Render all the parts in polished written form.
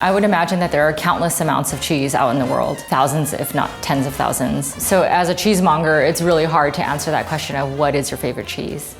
I would imagine that there are countless amounts of cheese out in the world, thousands if not tens of thousands. So as a cheesemonger, it's really hard to answer that question of what is your favorite cheese.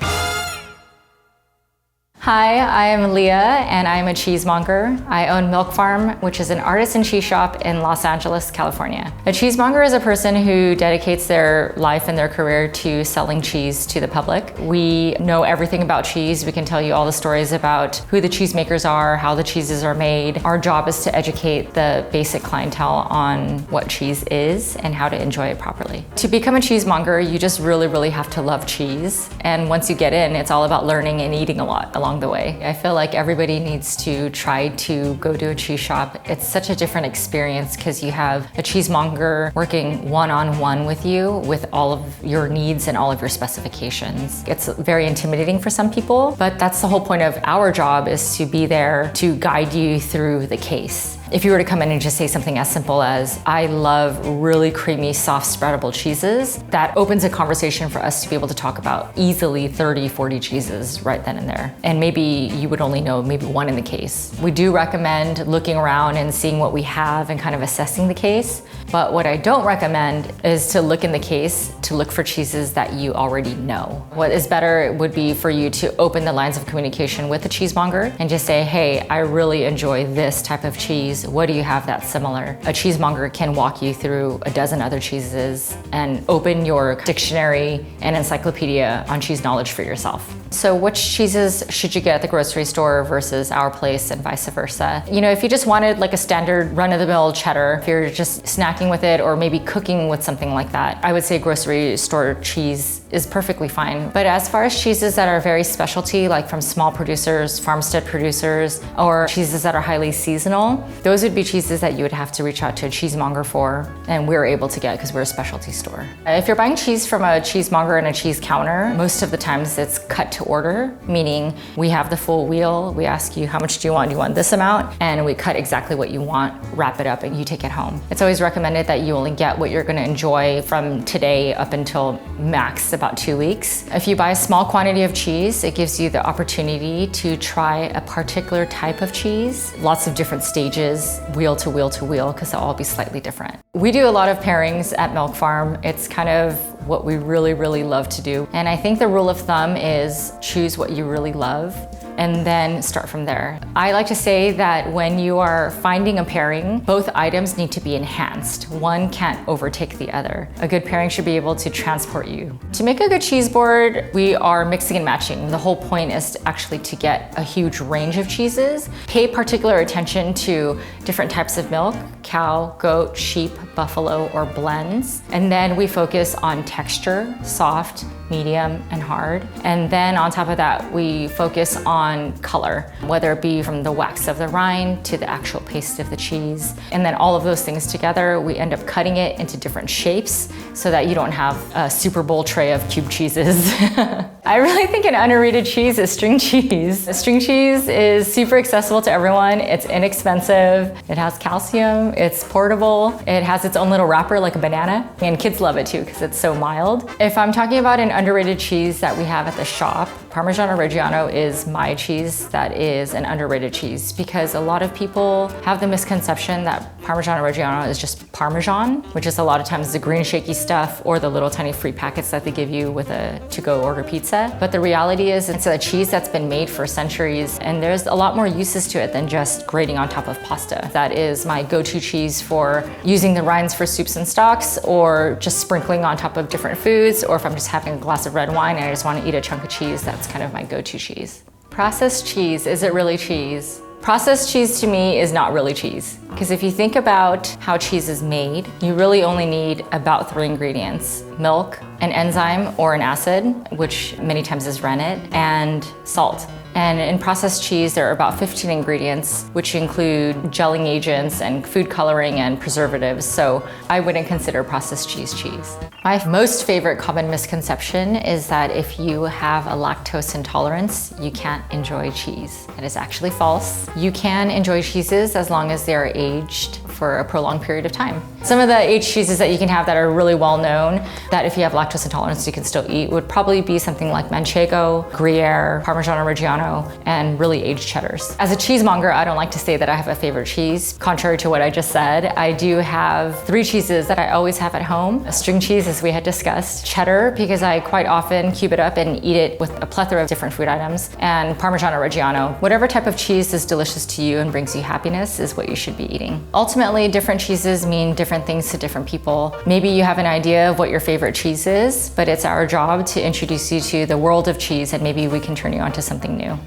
Hi, I am Leah and I'm a cheesemonger. I own Milk Farm, which is an artisan cheese shop in Los Angeles, California. A cheesemonger is a person who dedicates their life and their career to selling cheese to the public. We know everything about cheese. We can tell you all the stories about who the cheesemakers are, how the cheeses are made. Our job is to educate the basic clientele on what cheese is and how to enjoy it properly. To become a cheesemonger, you just really have to love cheese. And once you get in, it's all about learning and eating a lot along the way. I feel like everybody needs to try to go to a cheese shop. It's such a different experience because you have a cheesemonger working one-on-one with you with all of your needs and all of your specifications. It's very intimidating for some people, but that's the whole point of our job, is to be there to guide you through the case. If you were to come in and just say something as simple as, I love really creamy, soft, spreadable cheeses, that opens a conversation for us to be able to talk about easily 30, 40 cheeses right then and there. And maybe you would only know maybe one in the case. We do recommend looking around and seeing what we have and kind of assessing the case. But what I don't recommend is to look in the case to look for cheeses that you already know. What is better would be for you to open the lines of communication with the cheesemonger and just say, hey, I really enjoy this type of cheese. What do you have that's similar? A cheesemonger can walk you through a dozen other cheeses and open your dictionary and encyclopedia on cheese knowledge for yourself. So which cheeses should you get at the grocery store versus our place and vice versa? You know, if you just wanted like a standard run-of-the-mill cheddar, if you're just snacking with it or maybe cooking with something like that, I would say grocery store cheese is perfectly fine. But as far as cheeses that are very specialty, like from small producers, farmstead producers, or cheeses that are highly seasonal, those would be cheeses that you would have to reach out to a cheesemonger for, and we're able to get because we're a specialty store. If you're buying cheese from a cheesemonger and a cheese counter, most of the times it's cut to order, meaning we have the full wheel, we ask you how much do you want? Do you want this amount? And we cut exactly what you want, wrap it up, and you take it home. It's always recommended that you only get what you're gonna enjoy from today up until max about 2 weeks. If you buy a small quantity of cheese, it gives you the opportunity to try a particular type of cheese, lots of different stages, wheel to wheel to wheel, because they'll all be slightly different. We do a lot of pairings at Milk Farm. It's kind of what we really love to do. And I think the rule of thumb is choose what you really love and then start from there. I like to say that when you are finding a pairing, both items need to be enhanced. One can't overtake the other. A good pairing should be able to transport you. To make a good cheese board, we are mixing and matching. The whole point is actually to get a huge range of cheeses. Pay particular attention to different types of milk, cow, goat, sheep, buffalo, or blends. And then we focus on texture, soft, medium, and hard. And then on top of that, we focus on color, whether it be from the wax of the rind to the actual paste of the cheese. And then all of those things together, we end up cutting it into different shapes so that you don't have a Super Bowl tray of cube cheeses. I really think an underrated cheese is string cheese. String cheese is super accessible to everyone. It's inexpensive. It has calcium. It's portable. It has its own little wrapper like a banana. And kids love it too because it's so mild. If I'm talking about an underrated cheese that we have at the shop, Parmesan Reggiano is my cheese that is an underrated cheese, because a lot of people have the misconception that Parmesan Reggiano is just Parmesan, which is a lot of times the green shaky stuff or the little tiny free packets that they give you with a to-go order pizza. But the reality is it's a cheese that's been made for centuries, and there's a lot more uses to it than just grating on top of pasta. That is my go-to cheese for using the rinds for soups and stocks, or just sprinkling on top of different foods, or if I'm just having a glass of red wine and I just want to eat a chunk of cheese, that's kind of my go-to cheese. Processed cheese, is it really cheese? Processed cheese to me is not really cheese. Because if you think about how cheese is made, you really only need about 3 ingredients: milk, an enzyme or an acid, which many times is rennet, and salt. And in processed cheese, there are about 15 ingredients, which include gelling agents and food coloring and preservatives. So I wouldn't consider processed cheese cheese. My most favorite common misconception is that if you have a lactose intolerance, you can't enjoy cheese. That is actually false. You can enjoy cheeses as long as they are aged for a prolonged period of time. Some of the aged cheeses that you can have that are really well known, that if you have lactose intolerance you can still eat, would probably be something like Manchego, Gruyere, Parmesan Reggiano, and really aged cheddars. As a cheesemonger, I don't like to say that I have a favorite cheese. Contrary to what I just said, I do have 3 cheeses that I always have at home. A string cheese, as we had discussed, cheddar, because I quite often cube it up and eat it with a plethora of different food items, and Parmesan Reggiano. Whatever type of cheese is delicious to you and brings you happiness is what you should be eating. Ultimately, different cheeses mean different things to different people. Maybe you have an idea of what your favorite cheese is, but it's our job to introduce you to the world of cheese, and maybe we can turn you on to something new.